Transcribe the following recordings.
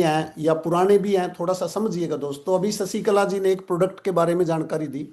हैं या पुराने भी हैं, थोड़ा सा समझिएगा दोस्तों। अभी शशिकला जी ने एक प्रोडक्ट के बारे में जानकारी दी।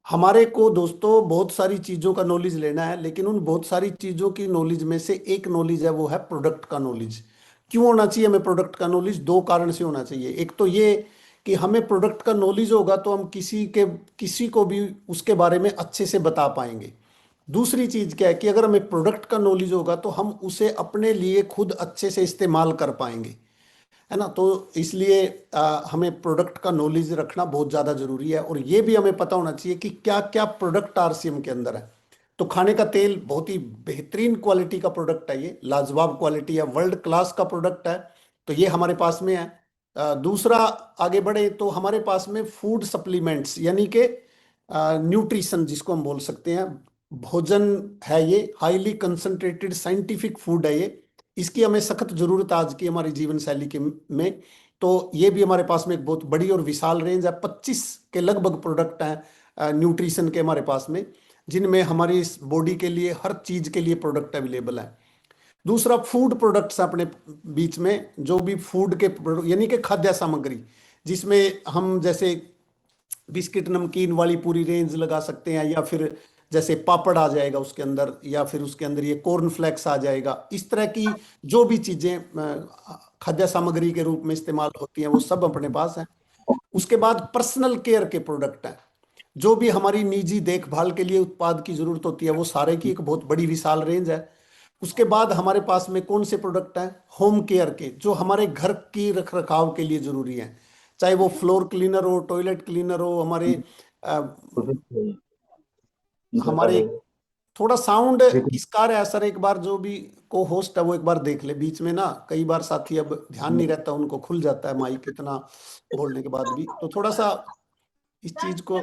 हमारे को दोस्तों बहुत सारी चीज़ों का नॉलेज लेना है, लेकिन उन बहुत सारी चीज़ों की नॉलेज में से एक नॉलेज है, वो है प्रोडक्ट का नॉलेज। क्यों होना चाहिए हमें प्रोडक्ट का नॉलेज? दो कारण से होना चाहिए। एक तो ये कि हमें प्रोडक्ट का नॉलेज होगा तो हम किसी को भी उसके बारे में अच्छे से बता पाएंगे। दूसरी चीज़ क्या है कि अगर हमें प्रोडक्ट का नॉलेज होगा तो हम उसे अपने लिए खुद अच्छे से इस्तेमाल कर पाएंगे, है ना। तो इसलिए हमें प्रोडक्ट का नॉलेज रखना बहुत ज़्यादा जरूरी है। और ये भी हमें पता होना चाहिए कि क्या क्या प्रोडक्ट आरसीएम के अंदर है। तो खाने का तेल बहुत ही बेहतरीन क्वालिटी का प्रोडक्ट है, ये लाजवाब क्वालिटी है, वर्ल्ड क्लास का प्रोडक्ट है। तो ये हमारे पास में है। दूसरा, आगे बढ़े तो हमारे पास में फूड सप्लीमेंट्स यानी कि न्यूट्रिशन जिसको हम बोल सकते हैं, भोजन है ये, हाईली कंसंट्रेटेड साइंटिफिक फूड है ये। इसकी हमें सख्त जरूरत है आज की हमारी जीवन शैली के में। तो ये भी हमारे पास में एक बहुत बड़ी और विशाल रेंज है, 25 के लगभग प्रोडक्ट हैं न्यूट्रिशन के हमारे पास में, जिनमें हमारी इस बॉडी के लिए हर चीज के लिए प्रोडक्ट अवेलेबल है। दूसरा, फूड प्रोडक्ट्स अपने बीच में, जो भी फूड के प्रोडक्ट यानी कि खाद्य सामग्री, जिसमें हम जैसे बिस्किट नमकीन वाली पूरी रेंज लगा सकते हैं, या फिर जैसे पापड़ आ जाएगा उसके अंदर, या फिर उसके अंदर ये कॉर्न फ्लेक्स आ जाएगा। इस तरह की जो भी चीजें खाद्य सामग्री के रूप में इस्तेमाल होती हैं वो सब अपने पास है। उसके बाद पर्सनल केयर के प्रोडक्ट हैं, जो भी हमारी निजी देखभाल के लिए उत्पाद की जरूरत होती है, वो सारे की एक बहुत बड़ी विशाल रेंज है। उसके बाद हमारे पास में कौन से प्रोडक्ट हैं? होम केयर के, जो हमारे घर की रख रखाव के लिए जरूरी हैं, चाहे वो फ्लोर क्लीनर हो, टॉयलेट क्लीनर हो, अ, हमारे थोड़ा साउंड किसका रहा है सर? एक बार जो भी को होस्ट है वो एक बार देख ले। बीच में ना कई बार साथी अब ध्यान नहीं रहता, उनको खुल जाता है माइक इतना बोलने के बाद भी, तो थोड़ा सा इस चीज को।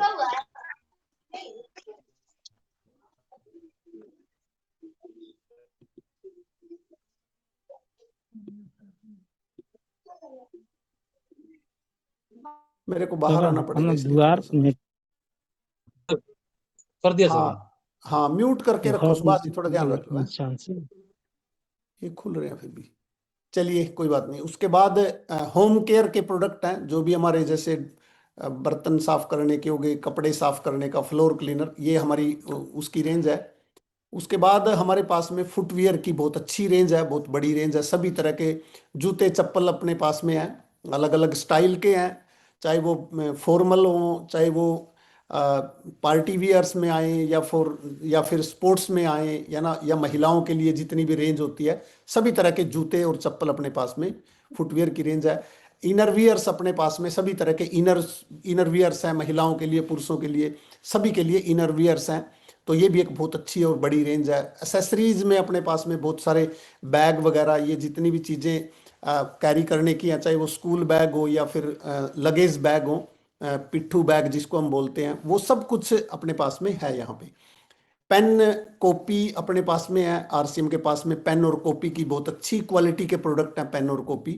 मेरे को बाहर सर आना पड़ेगा हम इसलिए द्वार थोड़ा सा। कर दिया सर। हाँ हाँ, म्यूट करके रखो सुभाष जी, थोड़ा ध्यान रखो। से ये खुल रहे हैं फिर भी। चलिए कोई बात नहीं। उसके बाद होम केयर के प्रोडक्ट हैं, जो भी हमारे जैसे बर्तन साफ करने के हो गए, कपड़े साफ करने का, फ्लोर क्लीनर, ये हमारी उसकी रेंज है। उसके बाद हमारे पास में फुटवियर की बहुत अच्छी रेंज है, बहुत बड़ी रेंज है। सभी तरह के जूते चप्पल अपने पास में हैं, अलग अलग स्टाइल के हैं, चाहे वो फॉर्मल हो, चाहे वो पार्टी वियर्स में आए, या फिर स्पोर्ट्स में आए, या ना, या महिलाओं के लिए जितनी भी रेंज होती है, सभी तरह के जूते और चप्पल अपने पास में फुटवियर की रेंज है। इनर वियर्स अपने पास में सभी तरह के इनर वियर्स हैं, महिलाओं के लिए, पुरुषों के लिए, सभी के लिए इनर वियर्स हैं। तो ये भी एक बहुत अच्छी और बड़ी रेंज है। एसेसरीज में अपने पास में बहुत सारे बैग वगैरह, ये जितनी भी चीज़ें कैरी करने की हैं, चाहे वो स्कूल बैग हो या फिर लगेज बैग हो, पिट्ठू बैग जिसको हम बोलते हैं, वो सब कुछ अपने पास में है यहाँ पे। पेन कॉपी अपने पास में है, आरसीएम के पास में पेन और कॉपी की बहुत अच्छी क्वालिटी के प्रोडक्ट हैं, पेन और कॉपी।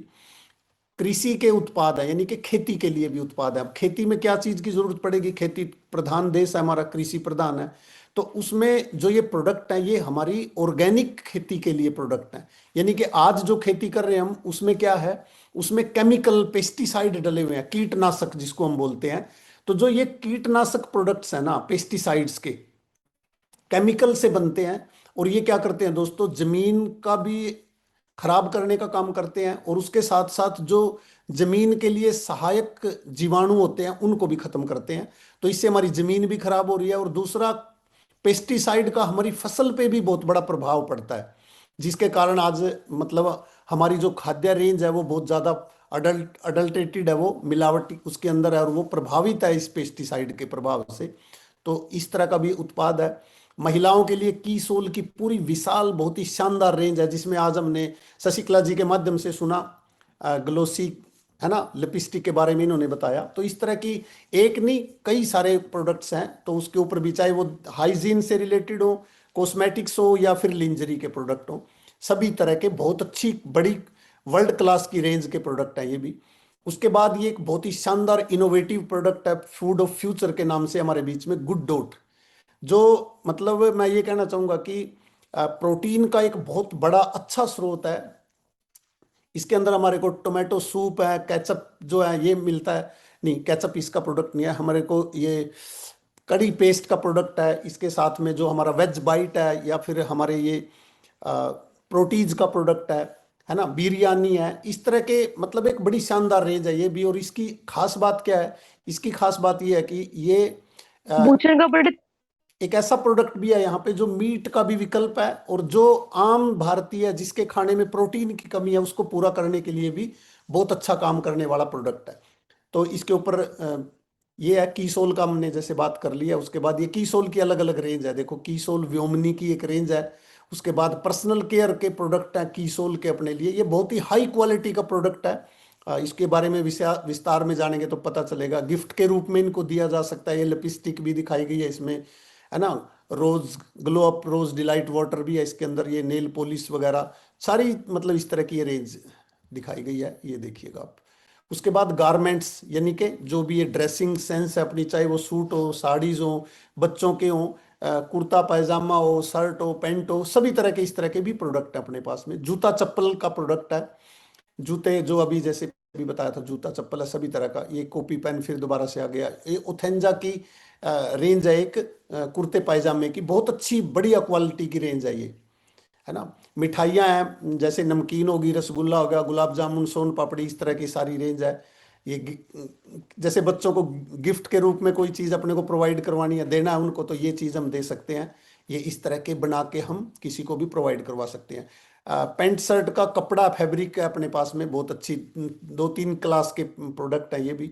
कृषि के उत्पाद है, यानी कि खेती के लिए भी उत्पाद है। अब खेती में क्या चीज की जरूरत पड़ेगी? खेती प्रधान देश है हमारा, कृषि प्रधान है। तो उसमें जो ये प्रोडक्ट है, ये हमारी ऑर्गेनिक खेती के लिए प्रोडक्ट है। यानी कि आज जो खेती कर रहे हैं हम, उसमें क्या है? उसमें केमिकल पेस्टिसाइड डले हुए हैं, कीटनाशक जिसको हम बोलते हैं। तो जो ये कीटनाशक प्रोडक्ट्स है ना, पेस्टिसाइड्स के, केमिकल से बनते हैं। और ये क्या करते हैं दोस्तों? जमीन का भी खराब करने का काम करते हैं, और उसके साथ साथ जो जमीन के लिए सहायक जीवाणु होते हैं उनको भी खत्म करते हैं। तो इससे हमारी जमीन भी खराब हो रही है, और दूसरा, पेस्टिसाइड का हमारी फसल पे भी बहुत बड़ा प्रभाव पड़ता है, जिसके कारण आज मतलब हमारी जो खाद्य रेंज है वो बहुत ज्यादा अडल्टेटेड है, वो मिलावटी उसके अंदर है, और वो प्रभावित है इस पेस्टिसाइड के प्रभाव से। तो इस तरह का भी उत्पाद है। महिलाओं के लिए की सोल की पूरी विशाल बहुत ही शानदार रेंज है, जिसमें आज हमने शशिकला जी के माध्यम से सुना, ग्लोसी, है ना, लिपस्टिक के बारे में इन्होंने बताया। तो इस तरह की एक नहीं, कई सारे प्रोडक्ट्स हैं। तो उसके ऊपर भी, चाहे वो हाइजीन से रिलेटेड हो, कॉस्मेटिक्स हो, या फिर लिंजरी के प्रोडक्ट हो, सभी तरह के बहुत अच्छी बड़ी वर्ल्ड क्लास की रेंज के प्रोडक्ट हैं ये भी। उसके बाद ये एक बहुत ही शानदार इनोवेटिव प्रोडक्ट है, फूड ऑफ फ्यूचर के नाम से हमारे बीच में, गुड डॉट। जो मतलब मैं ये कहना चाहूंगा कि प्रोटीन का एक बहुत बड़ा अच्छा स्रोत है। इसके अंदर हमारे को टोमेटो सूप है, केचप जो है ये मिलता है। नहीं, केचप इसका प्रोडक्ट नहीं है हमारे को, ये कड़ी पेस्ट का प्रोडक्ट है। इसके साथ में जो हमारा वेज बाइट है, या फिर हमारे ये प्रोटीज का प्रोडक्ट है ना, बिरयानी है, इस तरह के मतलब एक बड़ी शानदार रेंज है ये भी। और इसकी खास बात क्या है, इसकी खास बात ये है कि ये अ, बूचर का प्रोडक्ट। एक ऐसा प्रोडक्ट भी है यहाँ पे जो मीट का भी विकल्प है, और जो आम भारतीय जिसके खाने में प्रोटीन की कमी है उसको पूरा करने के लिए भी बहुत अच्छा काम करने वाला प्रोडक्ट है। तो इसके ऊपर ये है कीसोल का, हमने जैसे बात कर लिया। उसके बाद ये कीसोल की अलग अलग रेंज है, देखो कीसोल व्योमनी की एक रेंज है। उसके बाद पर्सनल केयर के प्रोडक्ट हैं कीसोल के अपने लिए, ये बहुत ही हाई क्वालिटी का प्रोडक्ट है। इसके बारे में विस्तार में जानेंगे तो पता चलेगा। गिफ्ट के रूप में इनको दिया जा सकता है, ये लिपस्टिक भी दिखाई गई है इसमें, है ना। रोज ग्लो अप रोज डिलाइट वाटर भी है इसके अंदर, ये नेल पॉलिश वगैरह सारी मतलब इस तरह की ये रेंज दिखाई गई है, ये देखिएगा आप। उसके बाद गारमेंट्स, यानी कि जो भी ये ड्रेसिंग सेंस है अपनी, चाहे वो सूट हो, साड़ीज हो, बच्चों के हो, कुर्ता पैजामा हो, शर्ट हो, पैंट हो, सभी तरह के इस तरह के भी प्रोडक्ट है अपने पास में। जूता चप्पल का प्रोडक्ट है, जूते जो अभी जैसे अभी बताया था, जूता चप्पल है सभी तरह का। ये कॉपी पेन फिर दोबारा से आ गया। ये ओथेंजा की रेंज है एक, कुर्ते पायजामे की, बहुत अच्छी बढ़िया क्वालिटी की रेंज है ये, है ना। मिठाइयाँ हैं, जैसे नमकीन होगी, रसगुल्ला हो गया, गुलाब जामुन, सोन पापड़ी, इस तरह की सारी रेंज है। ये जैसे बच्चों को गिफ्ट के रूप में कोई चीज़ अपने को प्रोवाइड करवानी है, देना है उनको, तो ये चीज़ हम दे सकते हैं। ये इस तरह के बना के हम किसी को भी प्रोवाइड करवा सकते हैं। पैंट शर्ट का कपड़ा फैब्रिक है अपने पास में, बहुत अच्छी 2-3 क्लास के प्रोडक्ट है ये भी।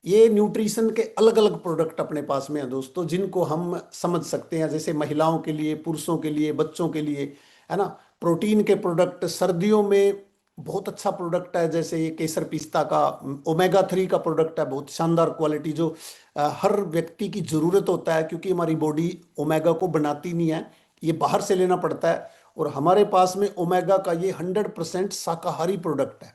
ये न्यूट्रिशन के अलग अलग प्रोडक्ट अपने पास में है दोस्तों, जिनको हम समझ सकते हैं, जैसे महिलाओं के लिए, पुरुषों के लिए, बच्चों के लिए, है ना। प्रोटीन के प्रोडक्ट सर्दियों में बहुत अच्छा प्रोडक्ट है, जैसे ये केसर पिस्ता का ओमेगा 3 का प्रोडक्ट है, बहुत शानदार क्वालिटी, जो हर व्यक्ति की ज़रूरत होता है, क्योंकि हमारी बॉडी ओमेगा को बनाती नहीं है, ये बाहर से लेना पड़ता है। और हमारे पास में ओमेगा का ये 100% शाकाहारी प्रोडक्ट है,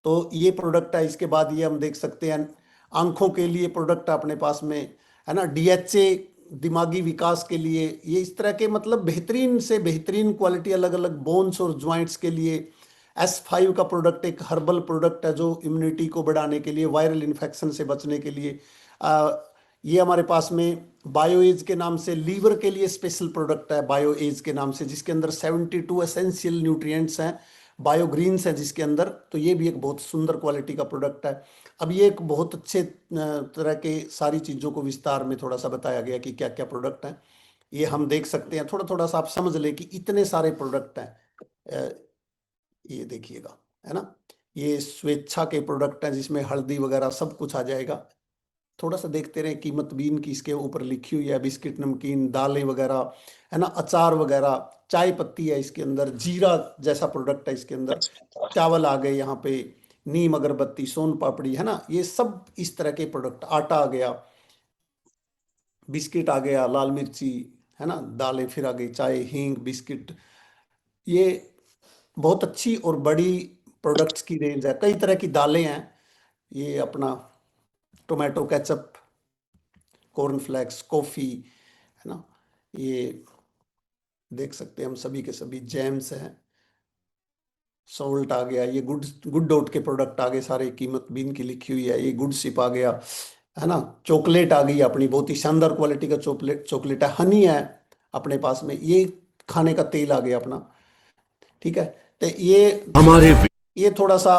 तो ये प्रोडक्ट है। इसके बाद ये हम देख सकते हैं, आंखों के लिए प्रोडक्ट है अपने पास में, है ना। डीएचए दिमागी विकास के लिए, ये इस तरह के मतलब बेहतरीन से बेहतरीन क्वालिटी, अलग अलग बोन्स और ज्वाइंट्स के लिए। S5 का प्रोडक्ट एक हर्बल प्रोडक्ट है, जो इम्यूनिटी को बढ़ाने के लिए, वायरल इन्फेक्शन से बचने के लिए। ये हमारे पास में बायोएज के नाम से लीवर के लिए स्पेशल प्रोडक्ट है, बायोएज के नाम से, जिसके अंदर 72 एसेंशियल न्यूट्रिएंट्स हैं, बायोग्रीन्स है जिसके अंदर। तो ये भी एक बहुत सुंदर क्वालिटी का प्रोडक्ट है। अब ये एक बहुत अच्छे तरह के सारी चीज़ों को विस्तार में थोड़ा सा बताया गया कि क्या क्या प्रोडक्ट हैं। ये हम देख सकते हैं, थोड़ा थोड़ा सा आप समझ लें कि इतने सारे प्रोडक्ट हैं। ये देखिएगा, है ना। ये स्वेच्छा के प्रोडक्ट हैं, जिसमें हल्दी वगैरह सब कुछ आ जाएगा। थोड़ा सा देखते रहे, कीमत भी इनकी इसके ऊपर लिखी हुई है, बिस्किट, नमकीन, दालें वगैरह, है ना, अचार वगैरह, चाय पत्ती है इसके अंदर, जीरा जैसा प्रोडक्ट है इसके अंदर, चावल आ गए यहाँ पे, नीम अगरबत्ती, सोन पापड़ी, है ना, ये सब इस तरह के प्रोडक्ट, आटा आ गया, बिस्किट आ गया, लाल मिर्ची, है ना, दालें फिर आ गई, चाय, हींग, बिस्किट। ये बहुत अच्छी और बड़ी प्रोडक्ट्स की रेंज है, कई तरह की दालें हैं। ये अपना टोमेटो केचप, कॉर्नफ्लेक्स, कॉफ़ी, है ना, ये देख सकते हैं हम, सभी के सभी जैम्स हैं, सॉल्ट आ गया, ये गुड गुड डॉट के प्रोडक्ट आ गए सारे, कीमत भी इनकी लिखी हुई है। ये गुड सिप आ गया, है ना। चॉकलेट आ गई अपनी, बहुत ही शानदार क्वालिटी का चॉकलेट चॉकलेट है। हनी है अपने पास में, ये खाने का तेल आ गया अपना, ठीक है। तो हमारे ये थोड़ा सा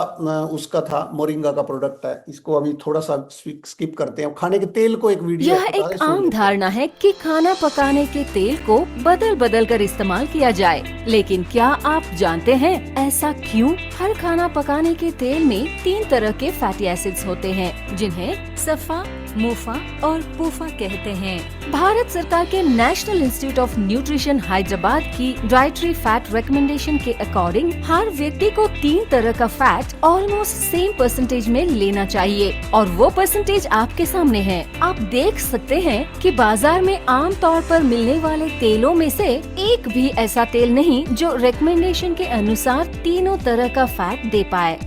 उसका था, मोरिंगा का प्रोडक्ट है, इसको अभी थोड़ा सा स्किप करते हैं। खाने के तेल को एक वीडियो यह बता एक रहे, सुन आम लेते हैं। धारणा है कि खाना पकाने के तेल को बदल बदल कर इस्तेमाल किया जाए, लेकिन क्या आप जानते हैं ऐसा क्यों? हर खाना पकाने के तेल में 3 तरह के फैटी एसिड्स होते हैं, जिन्हें सफा, मुफा और पूफा कहते हैं। भारत सरकार के national institute of nutrition Hyderabad की डाइटरी फैट रिकमेंडेशन के अकॉर्डिंग हर व्यक्ति को 3 तरह का फैट ऑलमोस्ट सेम परसेंटेज में लेना चाहिए, और वो परसेंटेज आपके सामने है। आप देख सकते हैं कि बाजार में आम तौर पर मिलने वाले तेलों में से एक भी ऐसा तेल नहीं जो रिकमेंडेशन के अनुसार तीनों तरह का फैट दे पाए।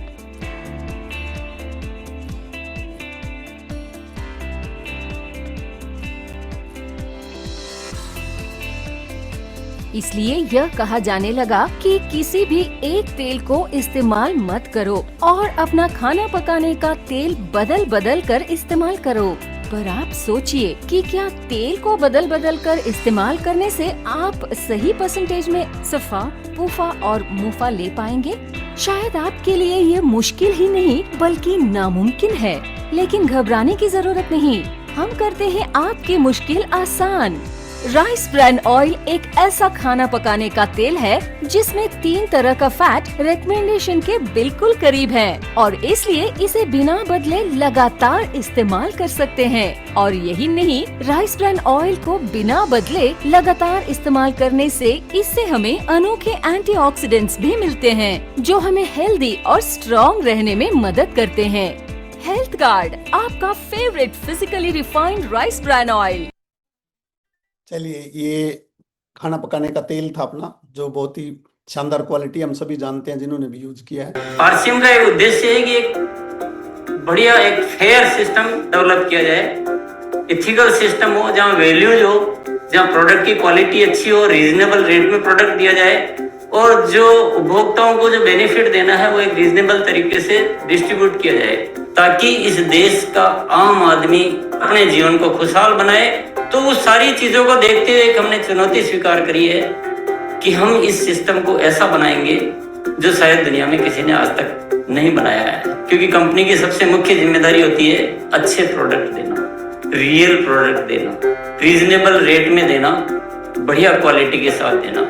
इसलिए यह कहा जाने लगा कि किसी भी एक तेल को इस्तेमाल मत करो और अपना खाना पकाने का तेल बदल बदल कर इस्तेमाल करो। पर आप सोचिए कि क्या तेल को बदल बदल कर इस्तेमाल करने से आप सही परसेंटेज में सफा, पूफा और मुफा ले पाएंगे? शायद आपके लिए ये मुश्किल ही नहीं बल्कि नामुमकिन है, लेकिन घबराने की जरूरत नहीं। हम करते हैं आपकी मुश्किल आसान। राइस ब्रान ऑयल एक ऐसा खाना पकाने का तेल है जिसमें 3 तरह का फैट रिकमेंडेशन के बिल्कुल करीब है और इसलिए इसे बिना बदले लगातार इस्तेमाल कर सकते हैं। और यही नहीं, राइस ब्रान ऑयल को बिना बदले लगातार इस्तेमाल करने से इससे हमें अनोखे एंटीऑक्सीडेंट्स भी मिलते हैं जो हमें हेल्दी और स्ट्रॉन्ग रहने में मदद करते हैं। हेल्थ गार्ड, आपका favourite physically refined rice bran oil. चलिए, ये खाना पकाने का तेल था अपना, जो बहुत ही शानदार क्वालिटी, हम सभी जानते हैं जिन्होंने भी यूज किया है। आरसीएम का एक उद्देश्य है कि एक बढ़िया एक फेयर सिस्टम डेवलप किया जाए, इथिकल सिस्टम हो, जहाँ वैल्यूज हो, जहाँ प्रोडक्ट की क्वालिटी अच्छी हो, रीजनेबल रेट में प्रोडक्ट दिया जाए और जो उपभोक्ताओं को जो बेनिफिट देना है वो एक रीजनेबल तरीके से डिस्ट्रीब्यूट किया जाए, ताकि इस देश का आम आदमी अपने जीवन को खुशहाल बनाए। तो उस सारी चीजों को देखते हुए एक हमने चुनौती स्वीकार करी है कि हम इस सिस्टम को ऐसा बनाएंगे जो शायद दुनिया में किसी ने आज तक नहीं बनाया है, क्योंकि कंपनी की सबसे मुख्य जिम्मेदारी होती है अच्छे प्रोडक्ट देना, रियल प्रोडक्ट देना, रीजनेबल रेट में देना, बढ़िया क्वालिटी के साथ देना,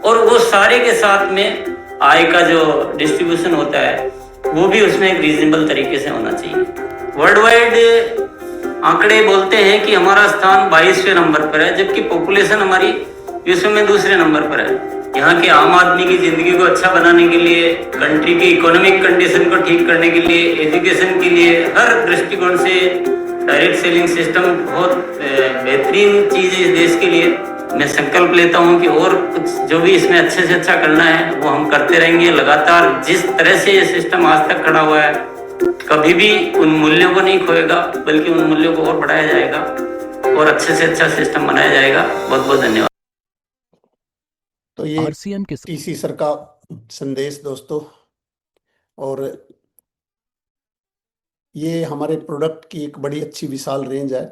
और वो सारे के साथ में आय का जो डिस्ट्रीब्यूशन होता है वो भी उसमें एक रीजनेबल तरीके से होना चाहिए। वर्ल्ड वाइड आंकड़े बोलते हैं कि हमारा स्थान 22वें नंबर पर है, जबकि पॉपुलेशन हमारी विश्व में दूसरे नंबर पर है। यहाँ के आम आदमी की जिंदगी को अच्छा बनाने के लिए, कंट्री की इकोनॉमिक कंडीशन को ठीक करने के लिए, एजुकेशन के लिए, हर दृष्टिकोण से डायरेक्ट सेलिंग सिस्टम बहुत बेहतरीन चीज है इस देश के लिए। मैं संकल्प लेता हूँ कि और कुछ जो भी इसमें अच्छे से अच्छा करना है वो हम करते रहेंगे लगातार। जिस तरह से ये सिस्टम आज तक खड़ा हुआ है, कभी भी उन मूल्यों को नहीं खोएगा, बल्कि उन मूल्यों को और बढ़ाया जाएगा और अच्छे से अच्छा सिस्टम बनाया जाएगा। बहुत बहुत धन्यवाद। तो ये टीसी सर का संदेश दोस्तों, और ये हमारे प्रोडक्ट की एक बड़ी अच्छी विशाल रेंज है।